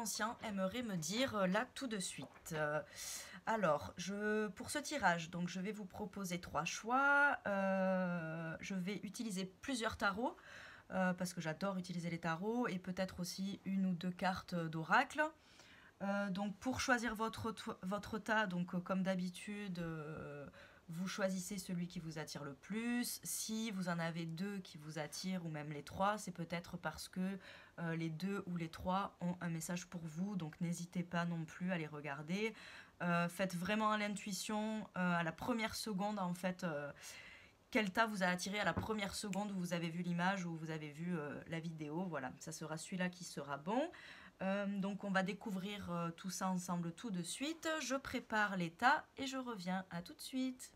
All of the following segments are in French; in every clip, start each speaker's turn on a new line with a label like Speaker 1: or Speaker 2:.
Speaker 1: inconscient aimerait me dire là tout de suite. Alors, pour ce tirage, donc je vais vous proposer 3 choix. Je vais utiliser plusieurs tarots parce que j'adore utiliser les tarots et peut-être aussi 1 ou 2 cartes d'oracle. Donc pour choisir votre tas, donc comme d'habitude, vous choisissez celui qui vous attire le plus. Si vous en avez 2 qui vous attirent ou même les 3, c'est peut-être parce que les 2 ou les 3 ont un message pour vous. Donc n'hésitez pas non plus à les regarder. Faites vraiment à l'intuition, à la première seconde en fait. Quel tas vous a attiré à la première seconde où vous avez vu l'image ou vous avez vu la vidéo. Voilà, ça sera celui-là qui sera bon. Donc on va découvrir tout ça ensemble tout de suite. Je prépare les tas et je reviens à tout de suite.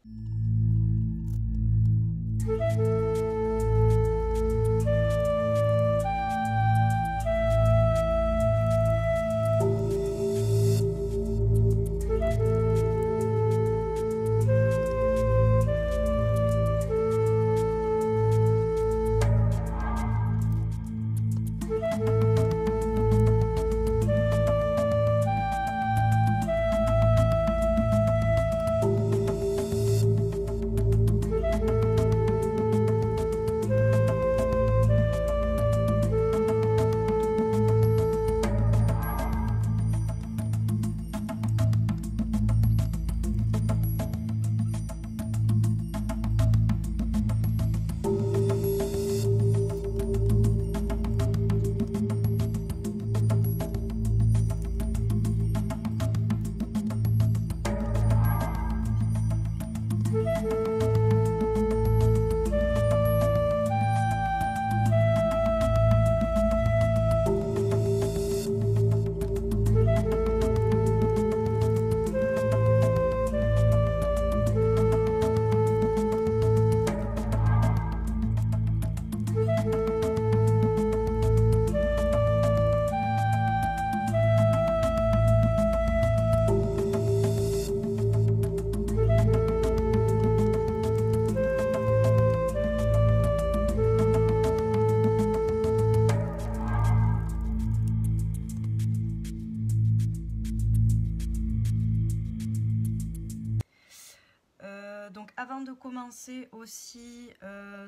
Speaker 1: Donc avant de commencer aussi,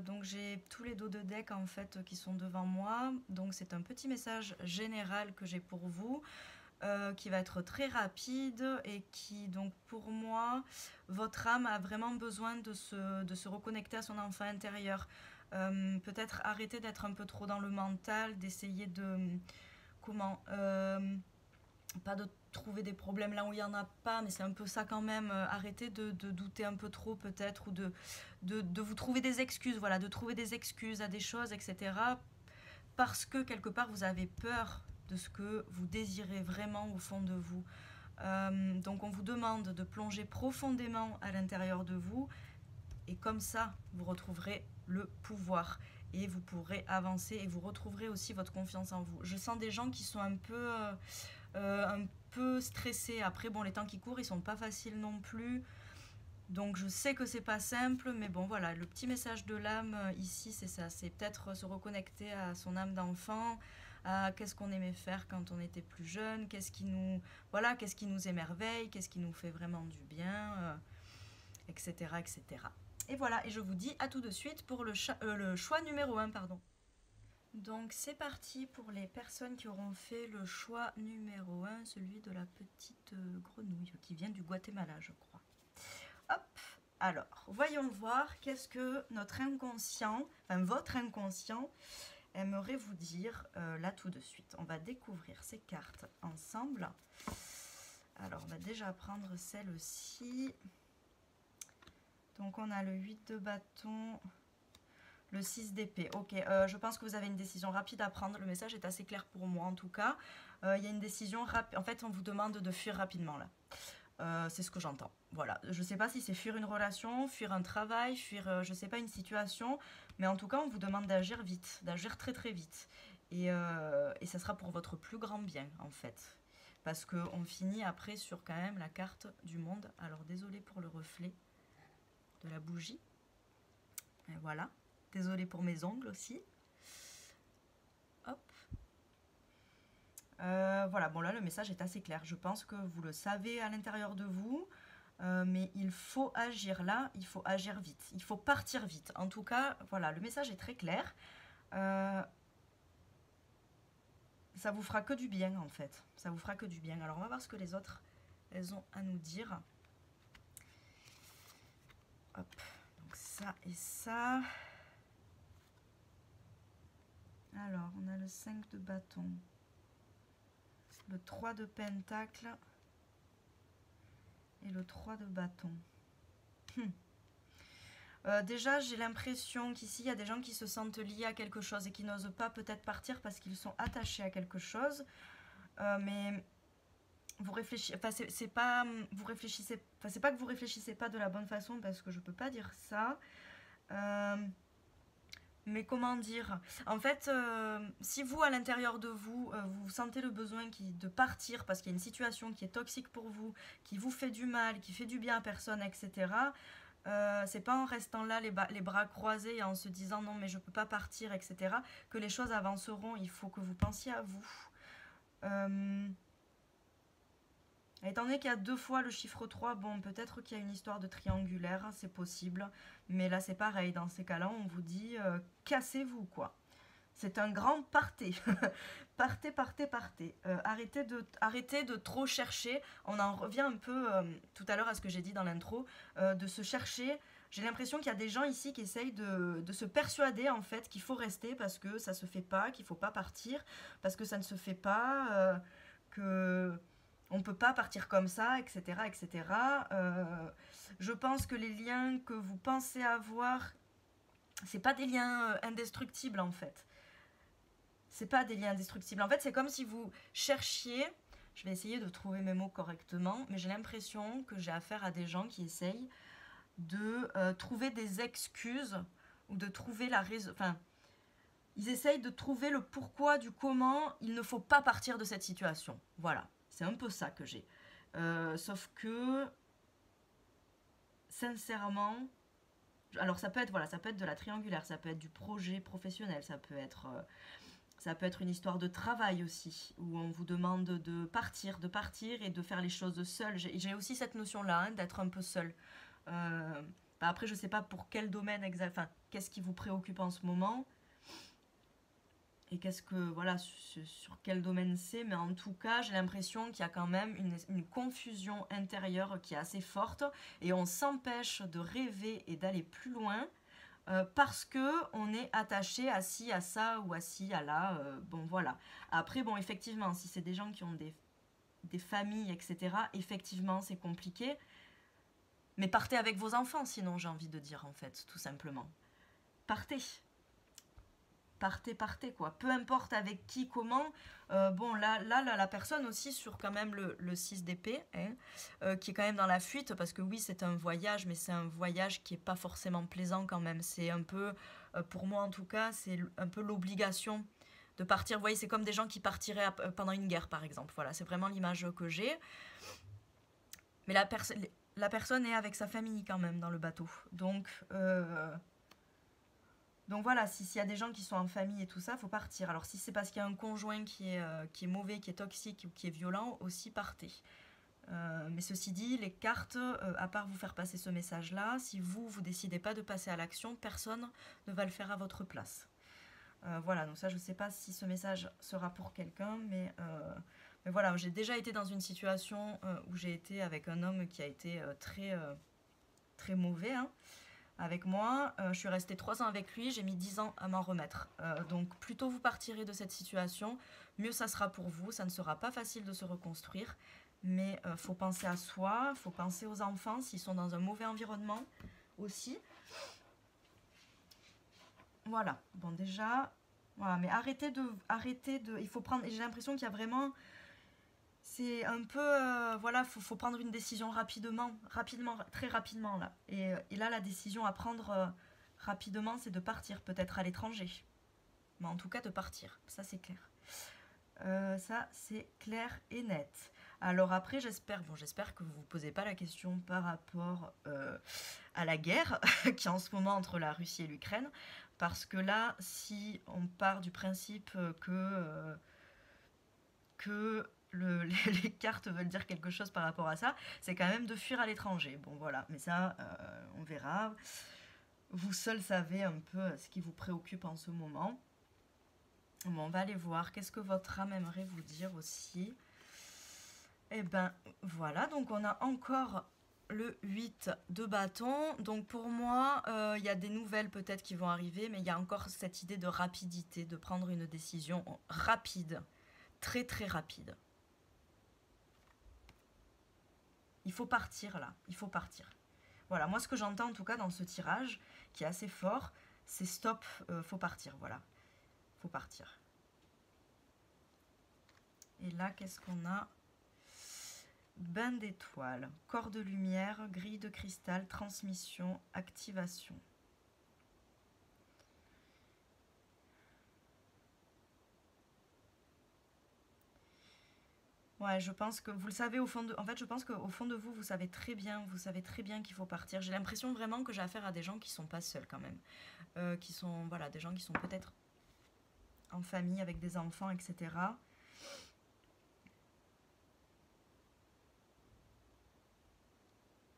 Speaker 1: donc j'ai tous les dos de deck en fait qui sont devant moi. Donc c'est un petit message général que j'ai pour vous, qui va être très rapide et qui donc pour moi, votre âme a vraiment besoin de se reconnecter à son enfant intérieur. Peut-être arrêter d'être un peu trop dans le mental, d'essayer de... Comment pas de trouver des problèmes là où il n'y en a pas, mais c'est un peu ça quand même. Arrêtez de douter un peu trop peut-être, ou de vous trouver des excuses, voilà, de trouver des excuses à des choses, etc. Parce que quelque part vous avez peur de ce que vous désirez vraiment au fond de vous. Donc on vous demande de plonger profondément à l'intérieur de vous, et comme ça vous retrouverez le pouvoir. Et vous pourrez avancer et vous retrouverez aussi votre confiance en vous. Je sens des gens qui sont un peu stressés. Après, bon, les temps qui courent, ils sont pas faciles non plus. Donc je sais que c'est pas simple, mais bon voilà, le petit message de l'âme ici, c'est ça. C'est peut-être se reconnecter à son âme d'enfant, à qu'est-ce qu'on aimait faire quand on était plus jeune, qu'est-ce qui nous émerveille, qu'est-ce qui nous fait vraiment du bien, etc., etc. Et voilà, et je vous dis à tout de suite pour le choix numéro 1, pardon. Donc c'est parti pour les personnes qui auront fait le choix numéro 1, celui de la petite grenouille qui vient du Guatemala, je crois. Hop, alors, voyons voir qu'est-ce que notre inconscient, enfin votre inconscient, aimerait vous dire là tout de suite. On va découvrir ces cartes ensemble. Alors, on va déjà prendre celle-ci. Donc on a le 8 de bâton, le 6 d'épée. Ok, je pense que vous avez une décision rapide à prendre. Le message est assez clair pour moi en tout cas. Il y a une décision rapide. En fait, on vous demande de fuir rapidement là. C'est ce que j'entends. Voilà, je ne sais pas si c'est fuir une relation, fuir un travail, fuir, je ne sais pas, une situation. Mais en tout cas, on vous demande d'agir vite, d'agir très très vite. Et ça sera pour votre plus grand bien en fait. Parce qu'on finit après sur quand même la carte du monde. Alors désolé pour le reflet de la bougie. Et voilà. Désolée pour mes ongles aussi. Hop. Voilà, bon là le message est assez clair. Je pense que vous le savez à l'intérieur de vous, mais il faut agir là, il faut agir vite, il faut partir vite. En tout cas, voilà, le message est très clair. Ça vous fera que du bien en fait. Ça vous fera que du bien. Alors on va voir ce que les autres elles ont à nous dire. Hop, donc ça et ça. Alors on a le 5 de bâton, le 3 de pentacle et le 3 de bâton. Déjà, j'ai l'impression qu'ici, il y a des gens qui se sentent liés à quelque chose et qui n'osent pas peut-être partir parce qu'ils sont attachés à quelque chose. Mais vous réfléchissez, enfin, c'est pas, vous réfléchissez, enfin, c'est pas que vous réfléchissez pas de la bonne façon parce que je peux pas dire ça. Mais comment dire? En fait, si vous, à l'intérieur de vous, vous sentez le besoin de partir parce qu'il y a une situation qui est toxique pour vous, qui vous fait du mal, qui fait du bien à personne, etc., c'est pas en restant là les bras croisés et en se disant non mais je peux pas partir, etc., que les choses avanceront. Il faut que vous pensiez à vous. Étant donné qu'il y a 2 fois le chiffre 3, bon, peut-être qu'il y a une histoire de triangulaire, c'est possible. Mais là, c'est pareil. Dans ces cas-là, on vous dit cassez-vous, quoi. C'est un grand partez. Partez, partez, partez. Arrêtez de trop chercher. On en revient un peu tout à l'heure à ce que j'ai dit dans l'intro, de se chercher. J'ai l'impression qu'il y a des gens ici qui essayent de se persuader en fait qu'il faut rester parce que ça se fait pas, qu'il faut pas partir, parce que ça ne se fait pas, que on ne peut pas partir comme ça, etc. etc. Je pense que les liens que vous pensez avoir, c'est pas des liens indestructibles en fait. C'est pas des liens indestructibles. En fait, c'est comme si vous cherchiez, je vais essayer de trouver mes mots correctement, mais j'ai l'impression que j'ai affaire à des gens qui essayent de trouver des excuses ou de trouver la raison. Enfin, ils essayent de trouver le pourquoi du comment il ne faut pas partir de cette situation. Voilà. C'est un peu ça que j'ai. Sauf que, sincèrement, alors ça peut être voilà, ça peut être de la triangulaire, ça peut être du projet professionnel, ça peut être une histoire de travail aussi, où on vous demande de partir et de faire les choses seul. J'ai aussi cette notion-là, hein, d'être un peu seul. Après, je sais pas pour quel domaine exact, enfin, qu'est-ce qui vous préoccupe en ce moment. Et qu'est-ce que, voilà, sur quel domaine c'est, mais en tout cas, j'ai l'impression qu'il y a quand même une confusion intérieure qui est assez forte, et on s'empêche de rêver et d'aller plus loin, parce que on est attaché à ci, à ça, ou à ci, à là, bon voilà. Après, bon, effectivement, si c'est des gens qui ont des familles, etc., effectivement, c'est compliqué, mais partez avec vos enfants, sinon, j'ai envie de dire, en fait, tout simplement. Partez. Partez, quoi. Peu importe avec qui, comment. Bon, là, la personne aussi sur quand même le 6 d'épée, hein, qui est quand même dans la fuite, parce que oui, c'est un voyage, mais c'est un voyage qui est pas forcément plaisant quand même. C'est un peu, pour moi en tout cas, c'est un peu l'obligation de partir. Vous voyez, c'est comme des gens qui partiraient pendant une guerre, par exemple. Voilà, c'est vraiment l'image que j'ai. Mais la personne est avec sa famille quand même dans le bateau. Donc voilà, s'il y a des gens qui sont en famille et tout ça, faut partir. Alors si c'est parce qu'il y a un conjoint qui est mauvais, qui est toxique ou qui est violent, aussi partez. Mais ceci dit, les cartes, à part vous faire passer ce message-là, si vous décidez pas de passer à l'action, personne ne va le faire à votre place. Voilà, donc ça je sais pas si ce message sera pour quelqu'un, mais voilà, j'ai déjà été dans une situation où j'ai été avec un homme qui a été très mauvais, hein, avec moi. Je suis restée 3 ans avec lui, j'ai mis 10 ans à m'en remettre. Donc plus tôt vous partirez de cette situation, mieux ça sera pour vous. Ça ne sera pas facile de se reconstruire, mais faut penser à soi, faut penser aux enfants s'ils sont dans un mauvais environnement aussi. Voilà, bon déjà, voilà, mais arrêtez de, il faut prendre, j'ai l'impression qu'il y a vraiment, c'est un peu, voilà, faut prendre une décision rapidement, très rapidement là. Et là, la décision à prendre rapidement, c'est de partir, peut-être à l'étranger. Mais en tout cas, de partir, ça c'est clair. Ça c'est clair et net. Alors après, j'espère que vous ne vous posez pas la question par rapport à la guerre qui est en ce moment entre la Russie et l'Ukraine. Parce que là, si on part du principe que que les cartes veulent dire quelque chose par rapport à ça, c'est quand même de fuir à l'étranger. Bon voilà, mais ça, on verra. Vous seul savez un peu ce qui vous préoccupe en ce moment. Bon, on va aller voir. Qu'est-ce que votre âme aimerait vous dire aussi? Eh ben, voilà. Donc, on a encore le 8 de bâton. Donc, pour moi, il y a des nouvelles peut-être qui vont arriver, mais il y a encore cette idée de rapidité, de prendre une décision rapide. Très, très rapide. Il faut partir, là. Il faut partir. Voilà. Moi, ce que j'entends, en tout cas, dans ce tirage, qui est assez fort, c'est stop, faut partir. Voilà. Faut partir. Et là, qu'est-ce qu'on a? Bain d'étoiles, corps de lumière, grille de cristal, transmission, activation. Ouais, je pense que vous le savez au fond de... En fait, je pense qu'au fond de vous, vous savez très bien qu'il faut partir. J'ai l'impression vraiment que j'ai affaire à des gens qui sont pas seuls quand même. Qui sont, voilà, des gens qui sont peut-être en famille avec des enfants, etc.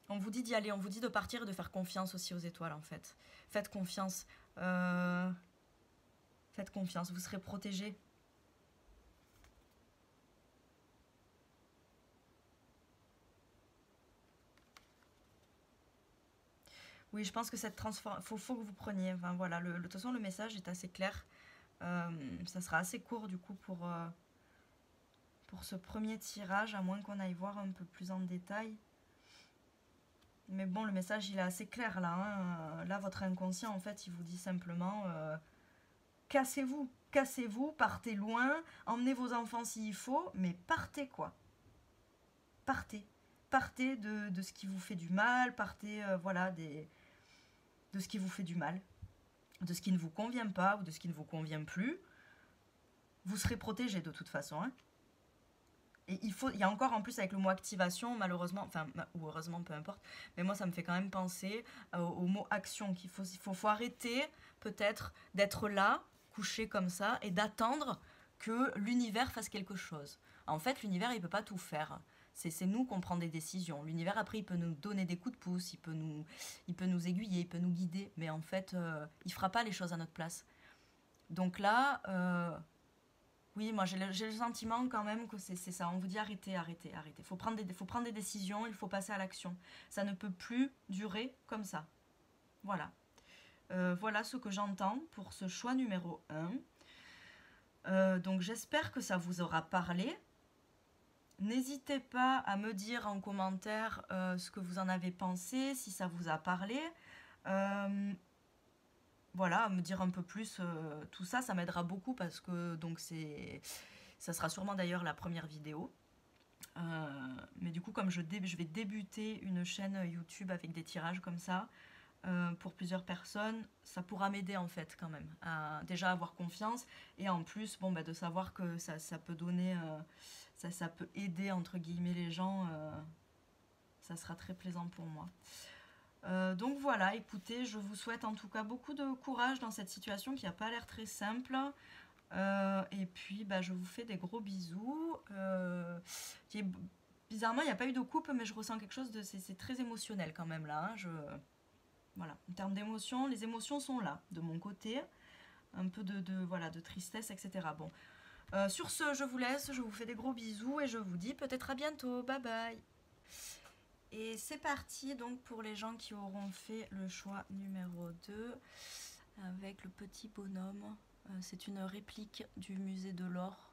Speaker 1: On vous dit d'y aller, on vous dit de partir et de faire confiance aussi aux étoiles en fait. Faites confiance. Faites confiance, vous serez protégés. Oui, je pense que cette transformation, faut que vous preniez. Enfin voilà, de toute façon le message est assez clair. Ça sera assez court du coup pour ce premier tirage, à moins qu'on aille voir un peu plus en détail. Mais bon, le message il est assez clair là. Hein. Là, votre inconscient en fait, il vous dit simplement cassez-vous, cassez-vous, partez loin, emmenez vos enfants s'il faut, mais partez quoi. Partez. Partez de ce qui vous fait du mal, partez voilà, de ce qui vous fait du mal, de ce qui ne vous convient pas ou de ce qui ne vous convient plus. Vous serez protégé de toute façon. Hein. Et il y a encore en plus avec le mot activation, malheureusement, enfin, ou heureusement, peu importe, mais moi ça me fait quand même penser au mot action, qu'il faut arrêter peut-être d'être là, couché comme ça, et d'attendre que l'univers fasse quelque chose. En fait, l'univers, il peut pas tout faire. C'est nous qu'on prend des décisions. L'univers, après, il peut nous donner des coups de pouce, il peut nous aiguiller, il peut nous guider, mais en fait, il fera pas les choses à notre place. Donc là, oui, moi j'ai le sentiment quand même que c'est ça. On vous dit arrêtez, arrêtez, arrêtez. Il faut prendre des décisions, il faut passer à l'action. Ça ne peut plus durer comme ça. Voilà. Voilà ce que j'entends pour ce choix numéro 1. Donc j'espère que ça vous aura parlé. N'hésitez pas à me dire en commentaire ce que vous en avez pensé, si ça vous a parlé. Voilà, me dire un peu plus tout ça, ça m'aidera beaucoup parce que donc ça sera sûrement d'ailleurs la première vidéo. Mais du coup, comme je vais débuter une chaîne YouTube avec des tirages comme ça, pour plusieurs personnes, ça pourra m'aider en fait quand même à déjà avoir confiance et en plus bon, bah, de savoir que ça peut donner, ça peut aider entre guillemets les gens, ça sera très plaisant pour moi. Donc voilà, écoutez, je vous souhaite en tout cas beaucoup de courage dans cette situation qui n'a pas l'air très simple. Et puis bah, je vous fais des gros bisous. Bizarrement, il n'y a pas eu de coupe, mais je ressens quelque chose de... C'est très émotionnel quand même là. Hein, voilà, en termes d'émotions, les émotions sont là, de mon côté. Un peu voilà, de tristesse, etc. Bon. Sur ce, je vous laisse, je vous fais des gros bisous et je vous dis peut-être à bientôt. Bye bye. Et c'est parti donc pour les gens qui auront fait le choix numéro 2 avec le petit bonhomme. C'est une réplique du musée de l'or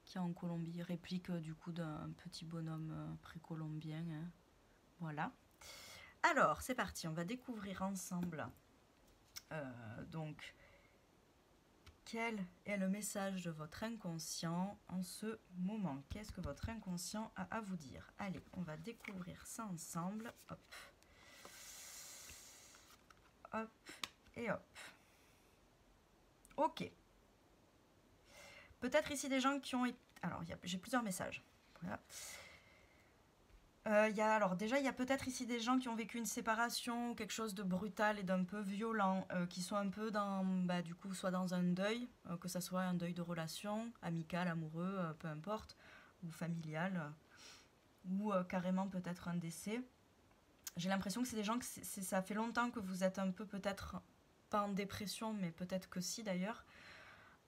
Speaker 1: qui est en Colombie. Réplique du coup d'un petit bonhomme précolombien. Hein. Voilà. Alors c'est parti, on va découvrir ensemble donc quel est le message de votre inconscient en ce moment? Qu'est-ce que votre inconscient a à vous dire? Allez, on va découvrir ça ensemble. Hop. Hop et hop. Ok. Peut-être ici des gens qui ont... Alors, j'ai plusieurs messages. Voilà. Alors déjà, il y a peut-être ici des gens qui ont vécu une séparation, quelque chose de brutal et d'un peu violent, qui sont un peu dans, bah, du coup, soit dans un deuil, que ça soit un deuil de relation, amical, amoureux, peu importe, ou familial, ou carrément peut-être un décès. J'ai l'impression que c'est des gens que ça fait longtemps que vous êtes un peu peut-être, pas en dépression, mais peut-être que si d'ailleurs.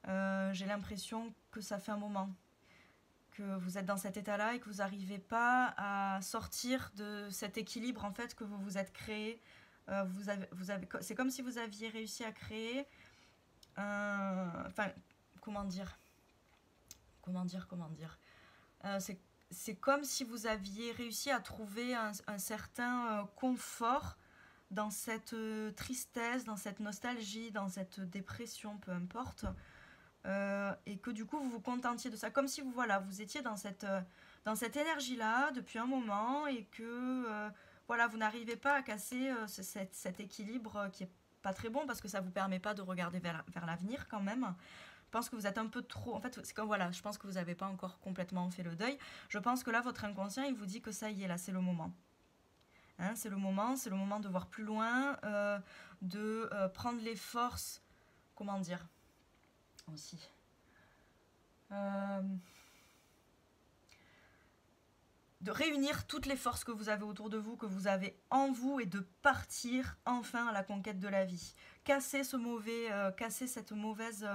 Speaker 1: J'ai l'impression que ça fait un moment que vous êtes dans cet état-là et que vous n'arrivez pas à sortir de cet équilibre en fait que vous vous êtes créé. C'est comme si vous aviez réussi à créer enfin, comment dire c'est comme si vous aviez réussi à trouver un certain confort dans cette tristesse, dans cette nostalgie, dans cette dépression, peu importe. Et que du coup vous vous contentiez de ça, comme si vous étiez dans cette énergie-là depuis un moment et que vous n'arrivez pas à casser cet équilibre qui est pas très bon parce que ça vous permet pas de regarder vers l'avenir quand même. Je pense que vous êtes un peu trop... En fait, c'est comme, je pense que vous n'avez pas encore complètement fait le deuil. Je pense que là, votre inconscient, il vous dit que ça y est, là, c'est le moment. Hein, c'est le moment de voir plus loin, de prendre les forces... Comment dire aussi de réunir toutes les forces que vous avez autour de vous, que vous avez en vous, et de partir enfin à la conquête de la vie. Casser casser cette mauvaise...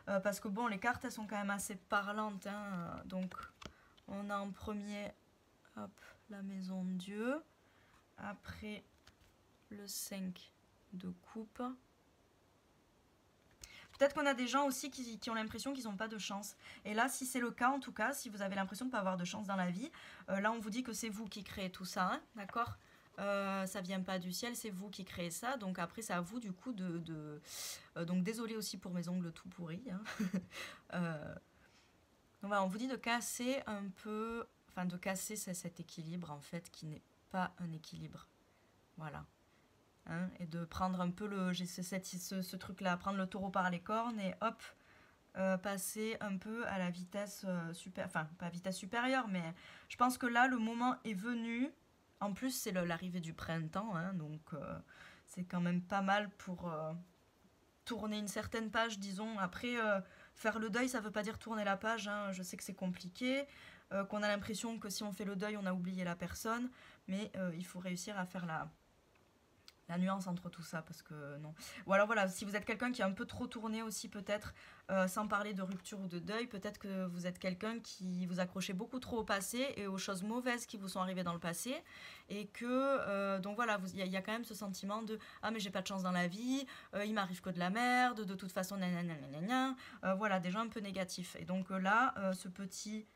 Speaker 1: parce que bon, les cartes, elles sont quand même assez parlantes. Hein, donc, on a en premier, hop, la maison de Dieu. Après, le 5 de coupe. Peut-être qu'on a des gens aussi qui ont l'impression qu'ils n'ont pas de chance. Et là, si c'est le cas, en tout cas, si vous avez l'impression de ne pas avoir de chance dans la vie, là, on vous dit que c'est vous qui créez tout ça, hein, d'accord ça vient pas du ciel, c'est vous qui créez ça. Donc après, c'est à vous, du coup, donc désolé aussi pour mes ongles tout pourris. Hein. Donc voilà, on vous dit de casser un peu... Enfin, de casser cet équilibre, en fait, qui n'est pas un équilibre. Voilà. Hein, et de prendre un peu ce truc-là, prendre le taureau par les cornes et hop, passer un peu à la vitesse enfin pas vitesse supérieure, mais je pense que là le moment est venu. En plus c'est l'arrivée du printemps, hein, donc c'est quand même pas mal pour tourner une certaine page, disons. Après faire le deuil, ça veut pas dire tourner la page, hein. Je sais que c'est compliqué, qu'on a l'impression que si on fait le deuil on a oublié la personne, mais il faut réussir à faire la nuance entre tout ça, parce que non. Ou alors voilà, si vous êtes quelqu'un qui est un peu trop tourné aussi peut-être, sans parler de rupture ou de deuil, peut-être que vous êtes quelqu'un qui vous accrochez beaucoup trop au passé et aux choses mauvaises qui vous sont arrivées dans le passé, et que, donc voilà, il y a quand même ce sentiment de « Ah mais j'ai pas de chance dans la vie, il m'arrive que de la merde, de toute façon, nanana, voilà, des gens un peu négatifs. » Et donc là, ce petit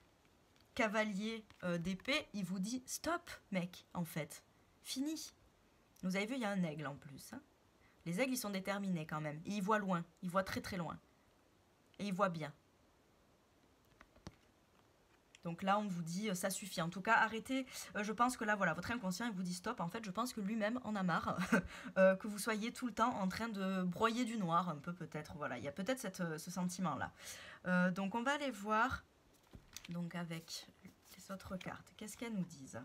Speaker 1: cavalier d'épée, il vous dit « Stop, mec, en fait, fini !» Vous avez vu, il y a un aigle en plus. Hein. Les aigles, ils sont déterminés quand même. Et ils voient loin. Ils voient très très loin. Et ils voient bien. Donc là, on vous dit, ça suffit. En tout cas, arrêtez. Je pense que là, voilà, votre inconscient, il vous dit stop. En fait, je pense que lui-même en a marre. Que vous soyez tout le temps en train de broyer du noir, un peu peut-être. Voilà, il y a peut-être ce sentiment-là. Donc, on va aller voir. Donc, avec les autres cartes, qu'est-ce qu'elles nous disent?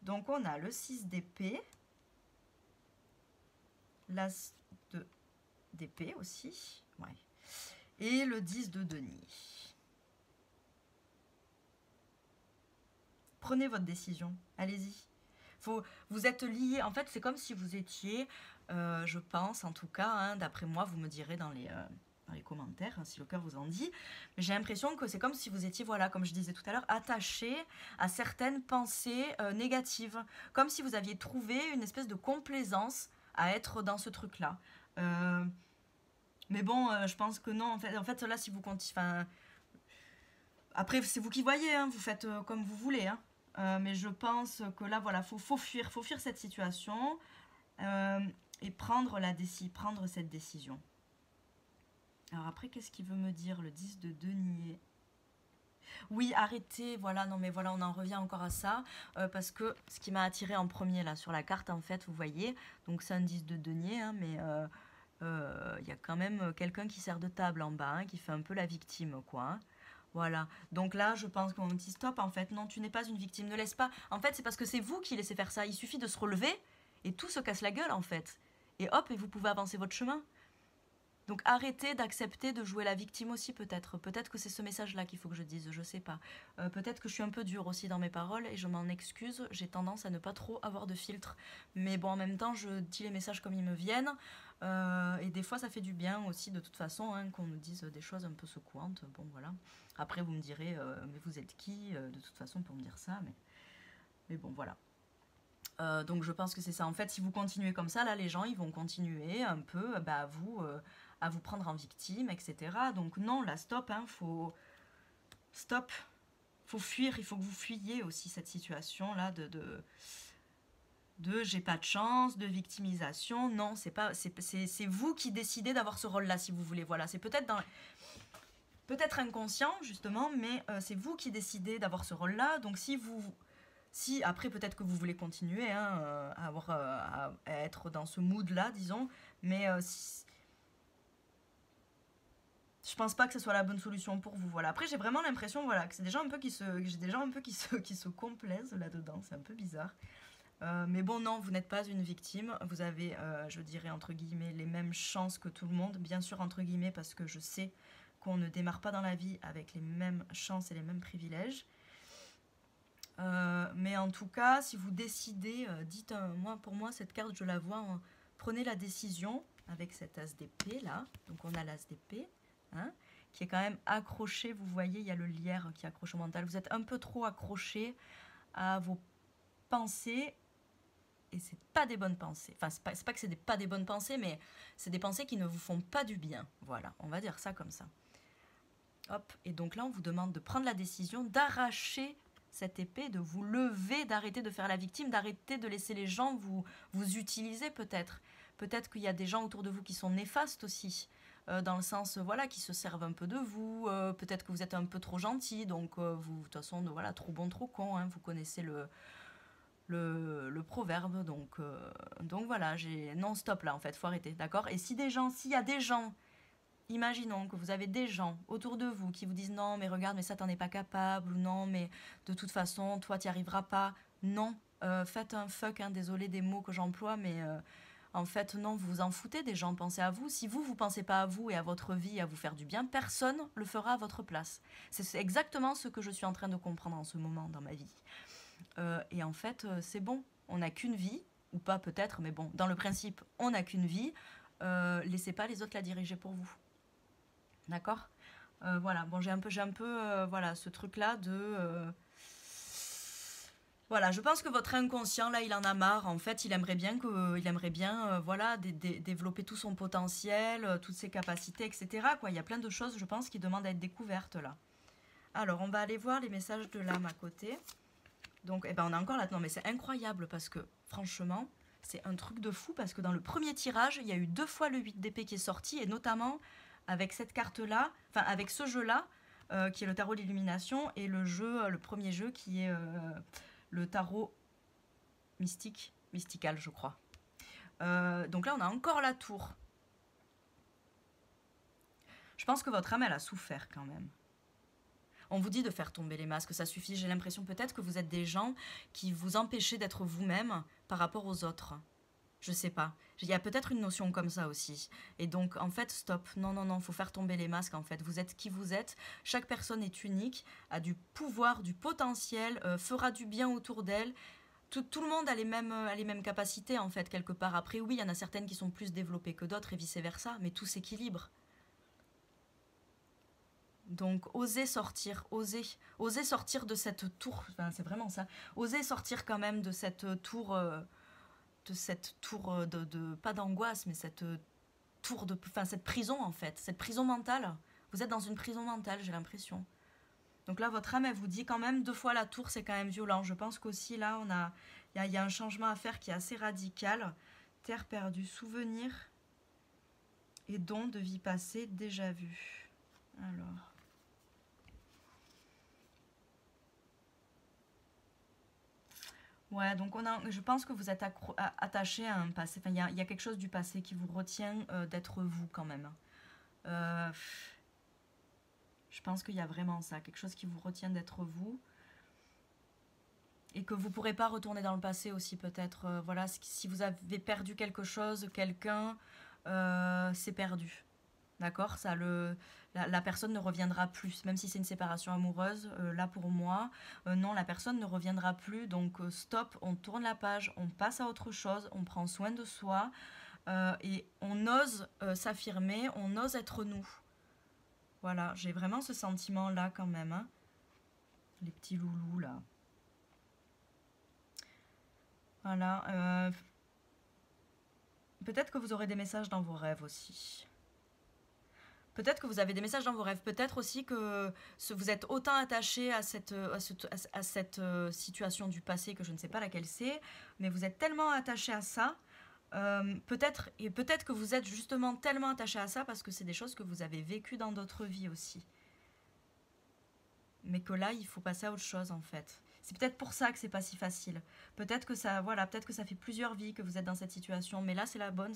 Speaker 1: Donc, on a le 6 d'épée. L'as d'épée aussi, ouais. Et le 10 de denier. Prenez votre décision, allez-y. Vous êtes liés, en fait c'est comme si vous étiez, je pense en tout cas, hein, d'après moi, vous me direz dans les commentaires, hein, si le cœur vous en dit, mais j'ai l'impression que c'est comme si vous étiez, voilà, comme je disais tout à l'heure, attaché à certaines pensées négatives, comme si vous aviez trouvé une espèce de complaisance à être dans ce truc-là. Mais bon, je pense que non. En fait là, si vous continuez... Enfin, après, c'est vous qui voyez, hein, vous faites comme vous voulez. Hein. Mais je pense que là, voilà, faut fuir cette situation et prendre cette décision. Alors après, qu'est-ce qu'il veut me dire, le 10 de denier? Oui, arrêtez, voilà, non mais voilà, on en revient encore à ça, parce que ce qui m'a attiré en premier là sur la carte, en fait, vous voyez, donc c'est un 10 de denier, hein, mais y a quand même quelqu'un qui sert de table en bas, hein, qui fait un peu la victime, quoi. Hein. Voilà. Donc là, je pense qu'on dit stop, en fait. Non, tu n'es pas une victime. Ne laisse pas. En fait, c'est parce que c'est vous qui laissez faire ça. Il suffit de se relever et tout se casse la gueule, en fait. Et hop, et vous pouvez avancer votre chemin. Donc arrêtez d'accepter de jouer la victime aussi, peut-être. Peut-être que c'est ce message-là qu'il faut que je dise, je sais pas. Peut-être que je suis un peu dure aussi dans mes paroles et je m'en excuse. J'ai tendance à ne pas trop avoir de filtre. Mais bon, en même temps, je dis les messages comme ils me viennent. Et des fois, ça fait du bien aussi, de toute façon, hein, qu'on nous dise des choses un peu secouantes. Bon, voilà. Après, vous me direz, mais vous êtes qui, de toute façon, pour me dire ça, mais bon, voilà. Donc je pense que c'est ça. En fait, si vous continuez comme ça, là, les gens, ils vont continuer un peu à vous prendre en victime, etc. Donc non, là, stop, hein, stop. Faut fuir, il faut que vous fuyiez aussi cette situation-là de j'ai pas de chance, de victimisation. Non, c'est vous qui décidez d'avoir ce rôle-là, si vous voulez. Voilà, c'est peut-être inconscient, justement, mais c'est vous qui décidez d'avoir ce rôle-là. Donc si après peut-être que vous voulez continuer hein, à être dans ce mood-là, disons, mais je pense pas que ce soit la bonne solution pour vous. Voilà. Après, j'ai vraiment l'impression voilà, que c'est des gens un peu qui se complaisent là-dedans. C'est un peu bizarre. Mais bon, non, vous n'êtes pas une victime. Vous avez, je dirais, entre guillemets, les mêmes chances que tout le monde. Bien sûr, entre guillemets, parce que je sais qu'on ne démarre pas dans la vie avec les mêmes chances et les mêmes privilèges. Mais en tout cas, si vous décidez, dites, pour moi, cette carte, je la vois, prenez la décision avec cet as d'épée là. Donc on a l'as d'épée, hein, qui est quand même accroché. Vous voyez, il y a le lierre qui est accroché au mental. Vous êtes un peu trop accroché à vos pensées. Et c'est pas des bonnes pensées. Enfin, c'est pas que c'est pas des bonnes pensées, mais c'est des pensées qui ne vous font pas du bien. Voilà, on va dire ça comme ça. Hop, et donc là, on vous demande de prendre la décision d'arracher cette épée, de vous lever, d'arrêter de faire la victime, d'arrêter de laisser les gens vous utiliser peut-être. Peut-être qu'il y a des gens autour de vous qui sont néfastes aussi, dans le sens, voilà, qui se servent un peu de vous. Peut-être que vous êtes un peu trop gentil, donc vous, de toute façon, voilà, trop bon, trop con, hein, vous connaissez le proverbe, donc voilà, non stop là en fait, faut arrêter, d'accord. Et s'il y a des gens, imaginons que vous avez des gens autour de vous qui vous disent non mais regarde mais ça t'en es pas capable, ou non mais de toute façon toi t'y arriveras pas, non, faites un fuck, hein, désolé des mots que j'emploie, mais en fait non, vous vous en foutez des gens, pensez à vous. Si vous pensez pas à vous et à votre vie, à vous faire du bien, personne le fera à votre place. C'est exactement ce que je suis en train de comprendre en ce moment dans ma vie. Et en fait, c'est bon. On n'a qu'une vie, ou pas peut-être, mais bon, dans le principe, on n'a qu'une vie. Laissez pas les autres la diriger pour vous. D'accord. Voilà, bon, j'ai un peu voilà, ce truc-là de... Voilà, je pense que votre inconscient, là, il en a marre. En fait, il aimerait bien, voilà, développer tout son potentiel, toutes ses capacités, etc. Quoi. Il y a plein de choses, je pense, qui demandent à être découvertes, là. Alors, on va aller voir les messages de l'âme à côté. Donc, eh ben, on a encore là. Non, mais c'est incroyable parce que, franchement, c'est un truc de fou parce que dans le premier tirage, il y a eu 2 fois le 8 d'épée qui est sorti et notamment avec cette carte-là, enfin, avec ce jeu-là, qui est le tarot d'illumination et le premier jeu qui est le tarot mystical, je crois. Donc là, on a encore la tour. Je pense que votre âme, elle a souffert quand même. On vous dit de faire tomber les masques, ça suffit. J'ai l'impression peut-être que vous êtes des gens qui vous empêchez d'être vous-même par rapport aux autres. Je sais pas. Il y a peut-être une notion comme ça aussi. Et donc, en fait, stop. Non, non, non, faut faire tomber les masques, en fait. Vous êtes qui vous êtes. Chaque personne est unique, a du pouvoir, du potentiel, fera du bien autour d'elle. Tout le monde a les mêmes capacités, en fait, quelque part. Après, oui, il y en a certaines qui sont plus développées que d'autres et vice-versa, mais tout s'équilibre. Donc, osez sortir sortir de cette tour, enfin, c'est vraiment ça, osez sortir quand même de cette tour, pas d'angoisse, mais cette tour enfin, cette prison en fait, cette prison mentale. Vous êtes dans une prison mentale, j'ai l'impression. Donc là, votre âme, elle vous dit quand même 2 fois la tour, c'est quand même violent. Je pense qu'aussi là, il y a un changement à faire qui est assez radical. Terre perdue, souvenir et don de vie passée déjà vu. Alors. Ouais, donc je pense que vous êtes attaché à un passé. Enfin, il y a quelque chose du passé qui vous retient d'être vous quand même. Je pense qu'il y a vraiment ça, quelque chose qui vous retient d'être vous. Et que vous ne pourrez pas retourner dans le passé aussi peut-être. Voilà, si vous avez perdu quelque chose, quelqu'un, c'est perdu. D'accord, la personne ne reviendra plus, même si c'est une séparation amoureuse. Là pour moi, non, la personne ne reviendra plus. Donc stop, on tourne la page, on passe à autre chose, on prend soin de soi et on ose s'affirmer, on ose être nous. Voilà, j'ai vraiment ce sentiment-là quand même. Hein. Les petits loulous là. Voilà. Peut-être que vous aurez des messages dans vos rêves aussi. Peut-être que vous avez des messages dans vos rêves. Peut-être aussi que vous êtes autant attaché à cette situation du passé que je ne sais pas laquelle c'est, mais vous êtes tellement attaché à ça. Peut-être que vous êtes justement tellement attaché à ça parce que c'est des choses que vous avez vécues dans d'autres vies aussi. Mais que là, il faut passer à autre chose en fait. C'est peut-être pour ça que c'est pas si facile. Peut-être que ça, voilà, peut-être que ça fait plusieurs vies que vous êtes dans cette situation, mais là c'est la bonne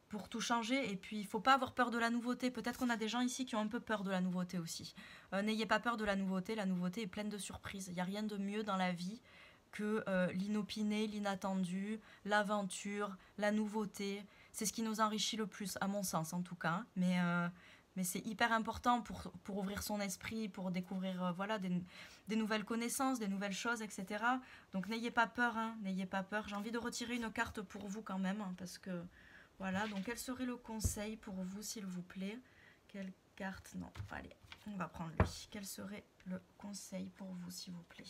Speaker 1: pour tout changer. Et puis il faut pas avoir peur de la nouveauté. Peut-être qu'on a des gens ici qui ont un peu peur de la nouveauté aussi. N'ayez pas peur de la nouveauté est pleine de surprises. Il n'y a rien de mieux dans la vie que l'inopiné, l'inattendu, l'aventure, la nouveauté. C'est ce qui nous enrichit le plus, à mon sens en tout cas. Mais c'est hyper important pour ouvrir son esprit, pour découvrir voilà, des nouvelles connaissances, des nouvelles choses, etc. Donc n'ayez pas peur, hein, n'ayez pas peur. J'ai envie de retirer une carte pour vous quand même, hein, parce que voilà. Donc quel serait le conseil pour vous, s'il vous plaît? Quelle carte? Non, allez, on va prendre lui. Quel serait le conseil pour vous, s'il vous plaît?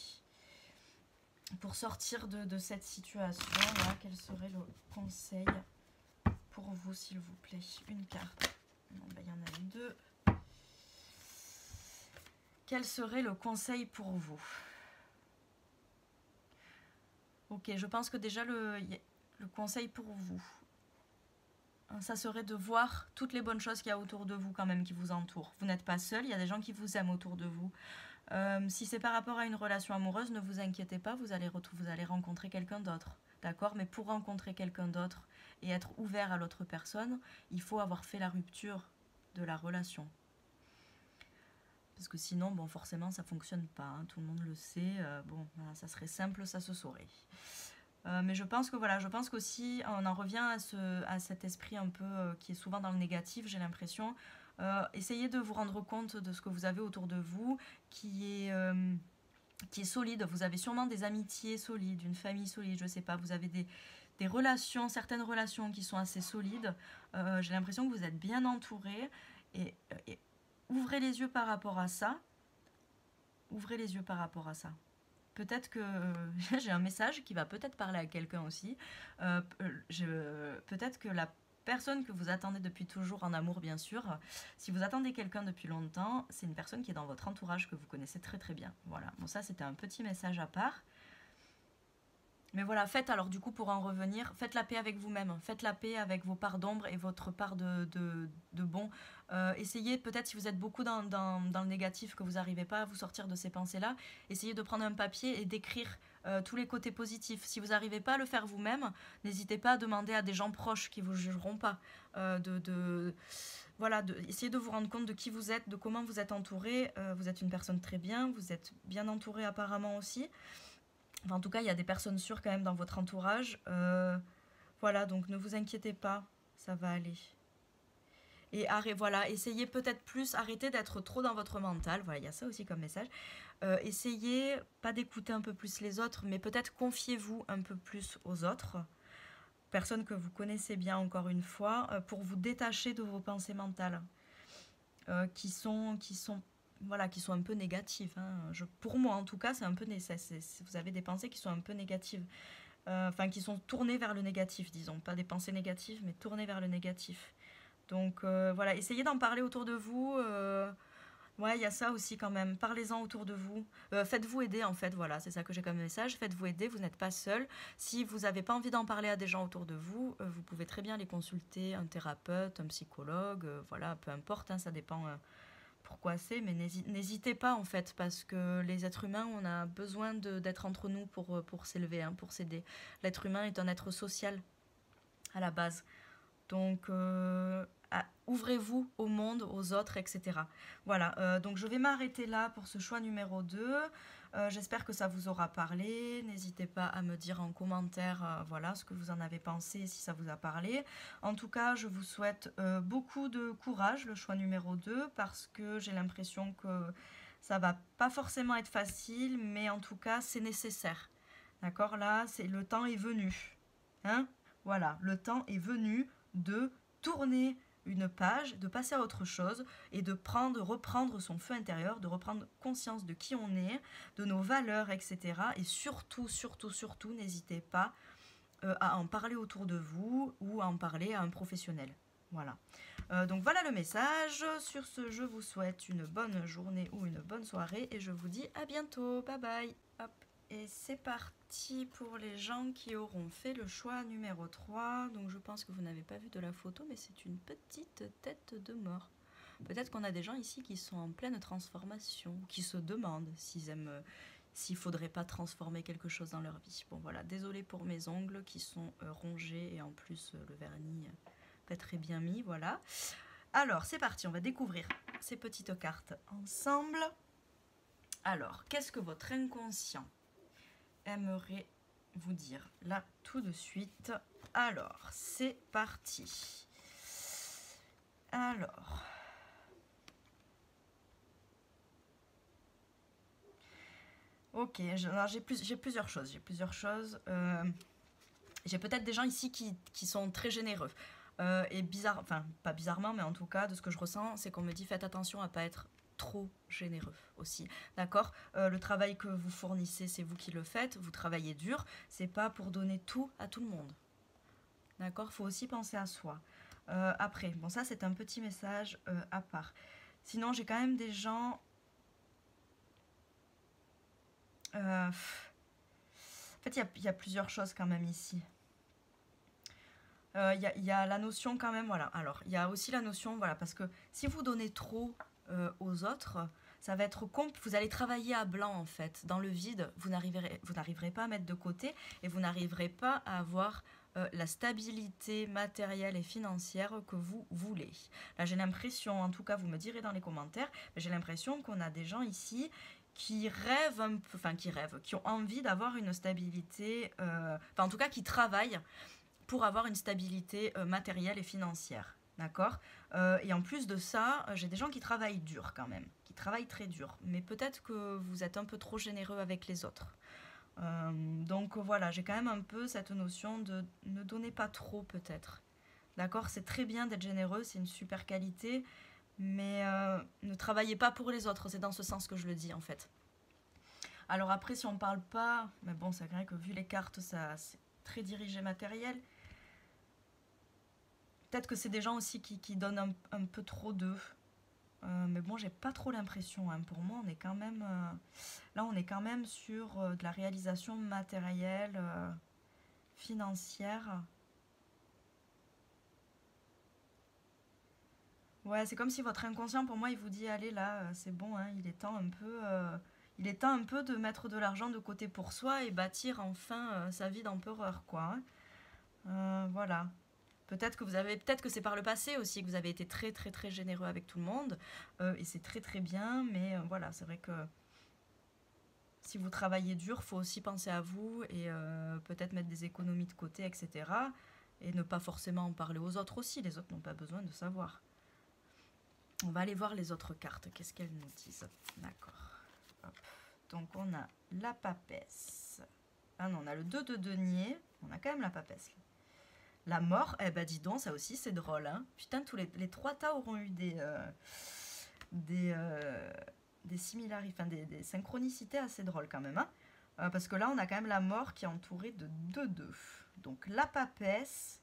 Speaker 1: Pour sortir de cette situation, là, quel serait le conseil pour vous, s'il vous plaît? Une carte. Non, ben, il y en a deux. Quel serait le conseil pour vous? Ok, je pense que déjà le conseil pour vous, ça serait de voir toutes les bonnes choses qu'il y a autour de vous quand même, qui vous entourent. Vous n'êtes pas seul, il y a des gens qui vous aiment autour de vous. Si c'est par rapport à une relation amoureuse, ne vous inquiétez pas, vous allez rencontrer quelqu'un d'autre. D'accord? Mais pour rencontrer quelqu'un d'autre et être ouvert à l'autre personne, il faut avoir fait la rupture de la relation. Parce que sinon, bon, forcément, ça ne fonctionne pas. Hein, tout le monde le sait. Bon, voilà, ça serait simple, ça se saurait. Mais je pense que voilà, je pense qu'aussi, on en revient à cet esprit un peu qui est souvent dans le négatif, j'ai l'impression. Essayez de vous rendre compte de ce que vous avez autour de vous, qui est solide. Vous avez sûrement des amitiés solides, une famille solide, je sais pas. Vous avez des relations, certaines relations qui sont assez solides. J'ai l'impression que vous êtes bien entouré et ouvrez les yeux par rapport à ça. Ouvrez les yeux par rapport à ça. Peut-être que j'ai un message qui va peut-être parler à quelqu'un aussi. Peut-être que la personne que vous attendez depuis toujours en amour, bien sûr, si vous attendez quelqu'un depuis longtemps, c'est une personne qui est dans votre entourage que vous connaissez très très bien. Voilà, bon ça c'était un petit message à part. Mais voilà, faites alors du coup pour en revenir, faites la paix avec vous-même, faites la paix avec vos parts d'ombre et votre part de bon. Essayez peut-être si vous êtes beaucoup dans le négatif, que vous n'arrivez pas à vous sortir de ces pensées-là, essayez de prendre un papier et d'écrire tous les côtés positifs. Si vous n'arrivez pas à le faire vous-même, n'hésitez pas à demander à des gens proches qui ne vous jugeront pas. Voilà, essayez de vous rendre compte de qui vous êtes, de comment vous êtes entouré. Vous êtes une personne très bien, vous êtes bien entouré apparemment aussi. Enfin, en tout cas, il y a des personnes sûres quand même dans votre entourage. Voilà, donc ne vous inquiétez pas, ça va aller. Et voilà, essayez peut-être plus, arrêtez d'être trop dans votre mental. Voilà, il y a ça aussi comme message. Essayez pas d'écouter un peu plus les autres, mais peut-être confiez-vous un peu plus aux autres. Personnes que vous connaissez bien, encore une fois, pour vous détacher de vos pensées mentales. Qui sont un peu négatives. Hein. Pour moi, en tout cas, c'est un peu vous avez des pensées qui sont un peu négatives. Enfin, qui sont tournées vers le négatif, disons. Pas des pensées négatives, mais tournées vers le négatif. Donc, voilà, essayez d'en parler autour de vous. Ouais, il y a ça aussi quand même. Parlez-en autour de vous. Faites-vous aider, en fait. Voilà, c'est ça que j'ai comme message. Faites-vous aider, vous n'êtes pas seul. Si vous n'avez pas envie d'en parler à des gens autour de vous, vous pouvez très bien les consulter, un thérapeute, un psychologue, voilà, peu importe, hein, ça dépend pourquoi c'est, mais n'hésitez pas en fait, parce que les êtres humains, on a besoin d'être entre nous pour s'élever, hein, pour s'aider. L'être humain est un être social à la base. Donc ouvrez-vous au monde, aux autres, etc. Voilà, donc je vais m'arrêter là pour ce choix numéro 2. J'espère que ça vous aura parlé. N'hésitez pas à me dire en commentaire voilà, ce que vous en avez pensé, si ça vous a parlé. En tout cas, je vous souhaite beaucoup de courage, le choix numéro 2, parce que j'ai l'impression que ça va pas forcément être facile, mais en tout cas, c'est nécessaire. D'accord? Là, le temps est venu. Hein? Voilà, le temps est venu de tourner une page, de passer à autre chose et de reprendre son feu intérieur, de reprendre conscience de qui on est, de nos valeurs, etc. Et surtout, surtout, surtout, n'hésitez pas à en parler autour de vous ou à en parler à un professionnel. Voilà. Donc voilà le message. Sur ce, je vous souhaite une bonne journée ou une bonne soirée et je vous dis à bientôt. Bye bye. Hop. Et c'est parti pour les gens qui auront fait le choix numéro 3. Donc je pense que vous n'avez pas vu de la photo, mais c'est une petite tête de mort. Peut-être qu'on a des gens ici qui sont en pleine transformation, qui se demandent s'il ne faudrait pas transformer quelque chose dans leur vie. Bon voilà, désolée pour mes ongles qui sont rongés et en plus le vernis pas très bien mis, voilà. Alors c'est parti, on va découvrir ces petites cartes ensemble. Alors, qu'est-ce que votre inconscient aimerait vous dire là tout de suite? Alors, c'est parti. Alors, ok, j'ai plusieurs choses. J'ai peut-être des gens ici qui sont très généreux. Et bizarre, enfin pas bizarrement, mais en tout cas, de ce que je ressens, c'est qu'on me dit faites attention à pas être trop généreux aussi, d'accord? Le travail que vous fournissez, c'est vous qui le faites, vous travaillez dur, c'est pas pour donner tout à tout le monde, d'accord? Faut aussi penser à soi. Après, bon ça c'est un petit message à part. Sinon j'ai quand même des gens... en fait il y a plusieurs choses quand même ici. Il y a la notion quand même, voilà. Alors, il y a aussi la notion, voilà, parce que si vous donnez trop aux autres, ça va être vous allez travailler à blanc en fait, dans le vide. Vous n'arriverez pas à mettre de côté et vous n'arriverez pas à avoir la stabilité matérielle et financière que vous voulez. Là, j'ai l'impression, en tout cas, vous me direz dans les commentaires, j'ai l'impression qu'on a des gens ici qui rêvent un peu, enfin qui ont envie d'avoir une stabilité, enfin en tout cas qui travaillent pour avoir une stabilité matérielle et financière. D'accord? Et en plus de ça, j'ai des gens qui travaillent dur quand même, qui travaillent très dur. Mais peut-être que vous êtes un peu trop généreux avec les autres. Donc voilà, j'ai quand même un peu cette notion de ne donnez pas trop peut-être. D'accord? C'est très bien d'être généreux, c'est une super qualité. Mais ne travaillez pas pour les autres, c'est dans ce sens que je le dis en fait. Alors après, si on ne parle pas, mais bon, c'est vrai que vu les cartes, c'est très dirigé matériel. Peut-être que c'est des gens aussi qui donnent un peu trop d'eux. Mais bon, j'ai pas trop l'impression. Hein. Pour moi, on est quand même... là, on est quand même sur de la réalisation matérielle, financière. Ouais, c'est comme si votre inconscient, pour moi, il vous dit, allez là, c'est bon, hein, il est temps un peu de mettre de l'argent de côté pour soi et bâtir enfin sa vie d'empereur, quoi. Hein. Voilà. Peut-être que c'est par le passé aussi que vous avez été très très très généreux avec tout le monde et c'est très très bien, mais voilà, c'est vrai que si vous travaillez dur, faut aussi penser à vous et peut-être mettre des économies de côté, etc. Et ne pas forcément en parler aux autres aussi, les autres n'ont pas besoin de savoir. On va aller voir les autres cartes, qu'est-ce qu'elles nous disent? D'accord. Hop. Donc on a la papesse. Ah non, on a le 2 de denier, on a quand même la papesse. La mort, eh ben dis donc, ça aussi c'est drôle. Hein. Putain, les 3 tas auront eu des similarités, enfin des synchronicités assez drôles quand même. Hein. Parce que là, on a quand même la mort qui est entourée de 2-2. Donc la papesse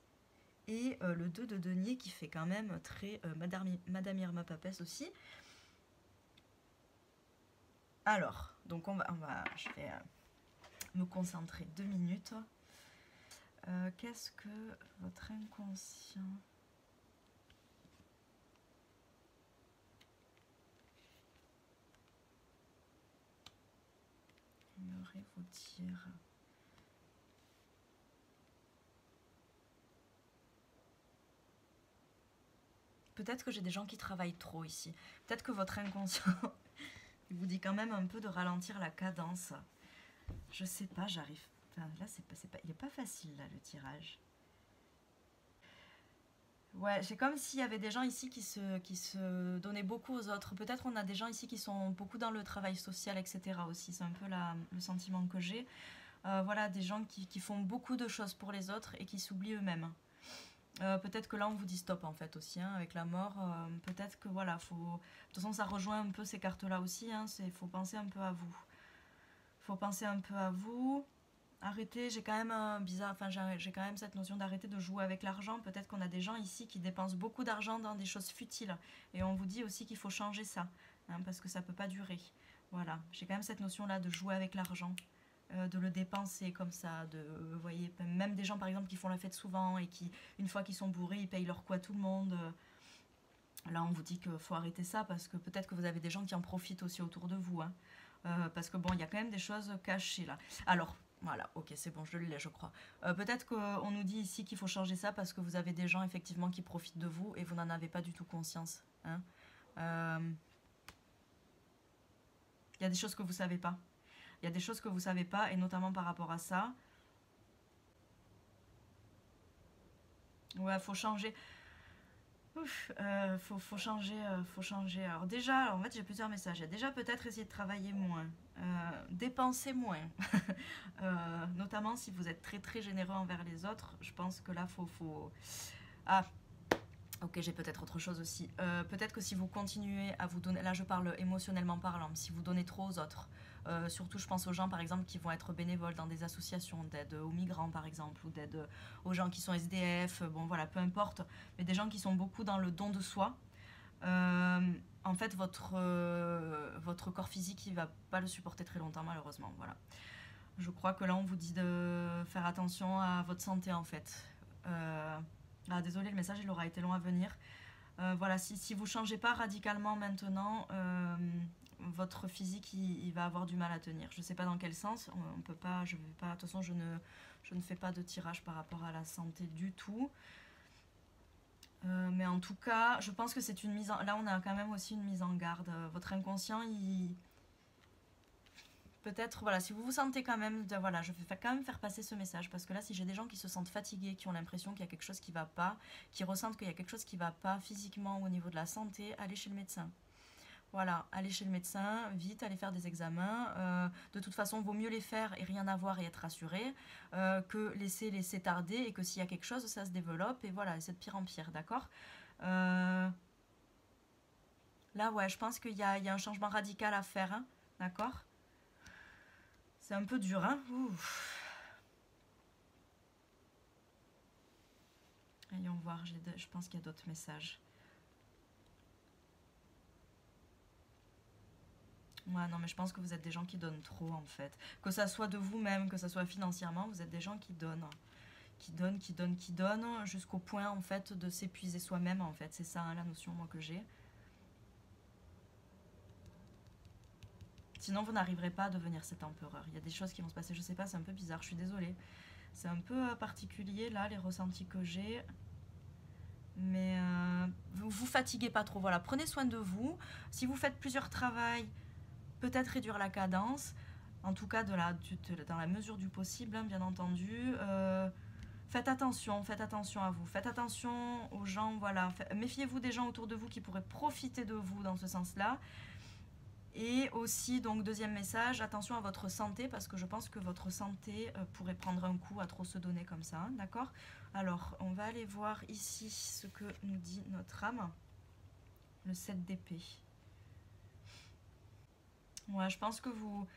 Speaker 1: et le 2 de denier qui fait quand même très Madame Irma Papesse aussi. Alors, donc je vais me concentrer 2 minutes. Qu'est-ce que votre inconscient aimerait vous dire? peut-être que j'ai des gens qui travaillent trop ici. Peut-être que votre inconscient il vous dit quand même un peu de ralentir la cadence. Je sais pas, j'arrive. Enfin, là, il n'est pas facile, là, le tirage. Ouais, c'est comme s'il y avait des gens ici qui se donnaient beaucoup aux autres. Peut-être on a des gens ici qui sont beaucoup dans le travail social, etc. aussi. C'est un peu le sentiment que j'ai. Voilà, des gens qui font beaucoup de choses pour les autres et qui s'oublient eux-mêmes. Peut-être que là on vous dit stop en fait aussi, hein, avec la mort. Peut-être que voilà, faut... De toute façon, ça rejoint un peu ces cartes-là aussi. Hein, faut penser un peu à vous. Faut penser un peu à vous. Arrêtez, j'ai quand même j'ai quand même cette notion d'arrêter de jouer avec l'argent. Peut-être qu'on a des gens ici qui dépensent beaucoup d'argent dans des choses futiles. Et on vous dit aussi qu'il faut changer ça, hein, parce que ça peut pas durer. Voilà, j'ai quand même cette notion-là de jouer avec l'argent, de le dépenser comme ça. Vous voyez, même des gens par exemple qui font la fête souvent et qui, une fois qu'ils sont bourrés, ils payent leur quoi à tout le monde. Là, on vous dit qu'il faut arrêter ça parce que peut-être que vous avez des gens qui en profitent aussi autour de vous. Hein. Parce que bon, il y a quand même des choses cachées là. Alors, voilà, ok, c'est bon, je l'ai, je crois. Peut-être qu'on nous dit ici qu'il faut changer ça parce que vous avez des gens effectivement qui profitent de vous et vous n'en avez pas du tout conscience. Hein. Il y a des choses que vous savez pas. Il y a des choses que vous savez pas et notamment par rapport à ça. Ouais, faut changer. Ouf, faut changer, faut changer. Alors déjà, en fait, j'ai plusieurs messages. Il y a déjà peut-être essayer de travailler moins, dépenser moins, notamment si vous êtes très très généreux envers les autres. Je pense que là, faut... Ah, ok, j'ai peut-être autre chose aussi. Peut-être que si vous continuez à vous donner, là je parle émotionnellement parlant, si vous donnez trop aux autres, surtout je pense aux gens par exemple qui vont être bénévoles dans des associations d'aide aux migrants par exemple, ou d'aide aux gens qui sont SDF, bon voilà, peu importe, mais des gens qui sont beaucoup dans le don de soi. En fait, votre corps physique, il va pas le supporter très longtemps malheureusement, voilà. Je crois que là on vous dit de faire attention à votre santé en fait. Ah, désolé, le message il aura été long à venir. Voilà, si vous ne changez pas radicalement maintenant, votre physique il va avoir du mal à tenir. Je ne sais pas dans quel sens, on peut pas, je vais pas, de toute façon je ne fais pas de tirage par rapport à la santé du tout. Mais en tout cas, je pense que c'est une mise en... Là on a quand même aussi une mise en garde. Votre inconscient, peut-être, voilà, si vous vous sentez quand même, voilà, je vais quand même faire passer ce message, parce que là, si j'ai des gens qui se sentent fatigués, qui ont l'impression qu'il y a quelque chose qui va pas, qui ressentent qu'il y a quelque chose qui va pas physiquement ou au niveau de la santé, allez chez le médecin. Voilà, allez chez le médecin, vite, allez faire des examens. De toute façon, vaut mieux les faire et rien avoir et être rassuré que laisser tarder et que s'il y a quelque chose, ça se développe et voilà, c'est de pire en pire, d'accord. Là, ouais, je pense qu'il y a un changement radical à faire, hein, d'accord. C'est un peu dur, hein. Ouf. Voyons voir, je pense qu'il y a d'autres messages. Ouais, non, mais je pense que vous êtes des gens qui donnent trop, en fait. Que ça soit de vous-même, que ça soit financièrement, vous êtes des gens qui donnent. Qui donnent, jusqu'au point, en fait, de s'épuiser soi-même, en fait. C'est ça, hein, la notion, moi, que j'ai. Sinon, vous n'arriverez pas à devenir cet empereur. Il y a des choses qui vont se passer, je sais pas, c'est un peu bizarre, je suis désolée. C'est un peu particulier, là, les ressentis que j'ai. Mais vous fatiguez pas trop, voilà, prenez soin de vous. Si vous faites plusieurs travails, peut-être réduire la cadence, en tout cas dans la mesure du possible, hein, bien entendu. Faites attention à vous, faites attention aux gens, voilà. Méfiez-vous des gens autour de vous qui pourraient profiter de vous dans ce sens-là. Et aussi, donc, deuxième message, attention à votre santé, parce que je pense que votre santé pourrait prendre un coup à trop se donner comme ça, hein, d'accord? Alors, on va aller voir ici ce que nous dit notre âme. Le 7 d'épée. Ouais, je pense que vous...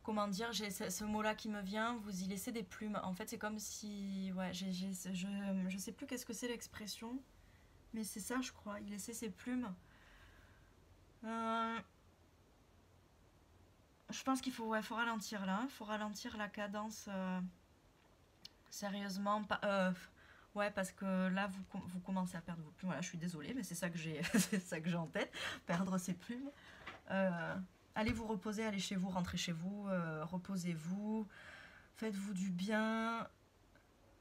Speaker 1: Comment dire, j'ai ce mot-là qui me vient, vous y laissez des plumes. En fait, c'est comme si... Ouais, je sais plus qu'est-ce que c'est l'expression, mais c'est ça, je crois. Il laissait ses plumes. Je pense qu'il faut ralentir là. Il faut ralentir la cadence sérieusement. Ouais, parce que là, vous commencez à perdre vos plumes. Voilà, je suis désolée, mais c'est ça que j'ai en tête. Perdre ses plumes. Allez vous reposer, allez chez vous, rentrez chez vous, reposez-vous. Faites-vous du bien.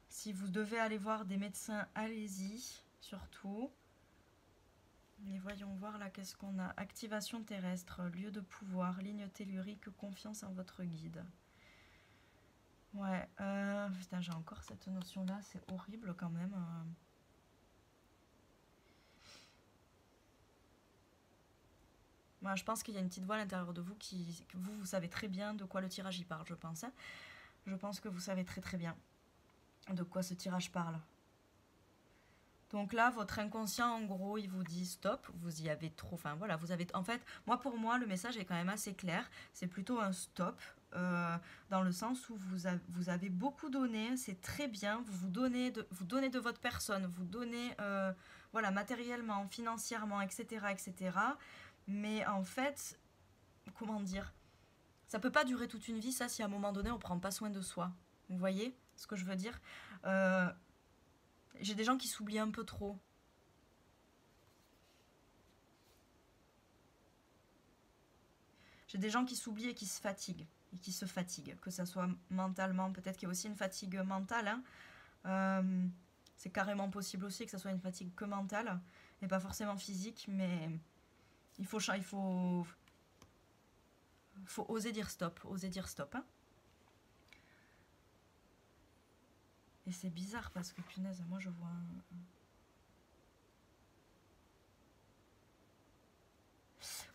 Speaker 1: Si vous devez aller voir des médecins, allez-y, surtout. Et voyons voir là qu'est-ce qu'on a. Activation terrestre, lieu de pouvoir, ligne tellurique, confiance en votre guide. Ouais, putain, j'ai encore cette notion-là, c'est horrible quand même. Moi, je pense qu'il y a une petite voix à l'intérieur de vous que vous savez très bien de quoi le tirage y parle, je pense. Hein. Je pense que vous savez très très bien de quoi ce tirage parle. Donc là, votre inconscient, en gros, il vous dit stop, vous y avez trop... Enfin voilà, vous avez... En fait, moi pour moi, le message est quand même assez clair. C'est plutôt un stop, dans le sens où vous avez beaucoup donné, c'est très bien, vous donnez de votre personne, vous donnez voilà, matériellement, financièrement, etc., etc. Mais en fait, comment dire, ça peut pas durer toute une vie, ça, si à un moment donné, on prend pas soin de soi. Vous voyez ce que je veux dire? J'ai des gens qui s'oublient un peu trop. J'ai des gens qui s'oublient et qui se fatiguent. Et qui se fatiguent, que ça soit mentalement, peut-être qu'il y a aussi une fatigue mentale. Hein. C'est carrément possible aussi que ça soit une fatigue que mentale, et pas forcément physique, mais faut oser dire stop, oser dire stop. Hein. Et c'est bizarre parce que punaise, moi je vois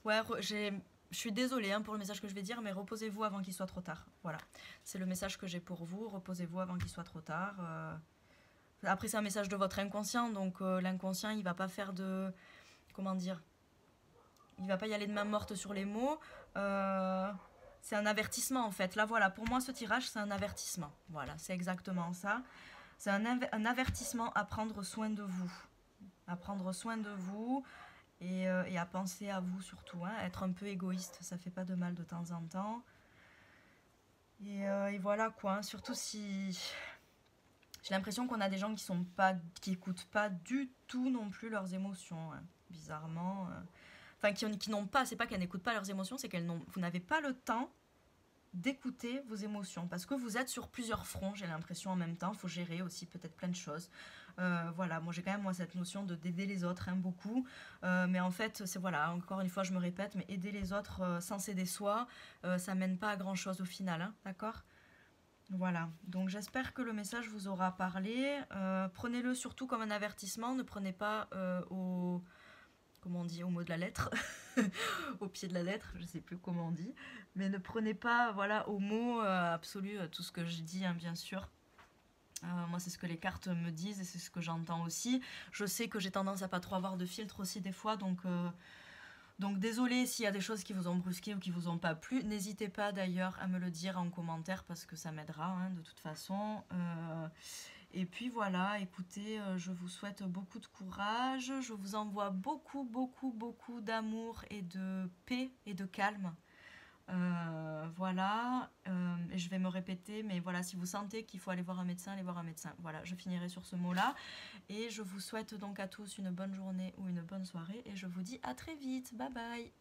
Speaker 1: Ouais, je suis désolée hein, pour le message que je vais dire, mais reposez-vous avant qu'il soit trop tard. Voilà, c'est le message que j'ai pour vous. Reposez-vous avant qu'il soit trop tard. Après, c'est un message de votre inconscient, donc l'inconscient, il va pas faire de... Comment dire? Il va pas y aller de main morte sur les mots. C'est un avertissement, en fait. Là, voilà, pour moi, ce tirage, c'est un avertissement. Voilà, c'est exactement ça. C'est un avertissement à prendre soin de vous. À prendre soin de vous. Et à penser à vous surtout, hein. Être un peu égoïste, ça fait pas de mal de temps en temps. Et voilà quoi, hein. Surtout si j'ai l'impression qu'on a des gens qui écoutent pas du tout non plus leurs émotions, hein, bizarrement. Enfin, qui n'ont pas, c'est pas qu'elles n'écoutent pas leurs émotions, c'est vous n'avez pas le temps d'écouter vos émotions parce que vous êtes sur plusieurs fronts, j'ai l'impression en même temps. Il faut gérer aussi peut-être plein de choses. Voilà, moi j'ai quand même cette notion d'aider les autres hein, beaucoup, mais en fait c'est voilà, encore une fois je me répète, mais aider les autres sans s'aider soi, ça mène pas à grand chose au final, hein, d'accord? Voilà, donc j'espère que le message vous aura parlé. Prenez-le surtout comme un avertissement, ne prenez pas comment on dit, au mot de la lettre, au pied de la lettre, je sais plus comment on dit, mais ne prenez pas voilà au mot absolu tout ce que je dis, hein, bien sûr. Moi, c'est ce que les cartes me disent et c'est ce que j'entends aussi. Je sais que j'ai tendance à pas trop avoir de filtre aussi des fois, donc désolé s'il y a des choses qui vous ont brusqué ou qui vous ont pas plu. N'hésitez pas d'ailleurs à me le dire en commentaire parce que ça m'aidera hein, de toute façon. Et puis voilà, écoutez, je vous souhaite beaucoup de courage. Je vous envoie beaucoup, beaucoup, beaucoup d'amour et de paix et de calme. Voilà, et je vais me répéter, mais voilà, si vous sentez qu'il faut aller voir un médecin, allez voir un médecin. Voilà, je finirai sur ce mot-là. Et je vous souhaite donc à tous une bonne journée ou une bonne soirée. Et je vous dis à très vite. Bye bye.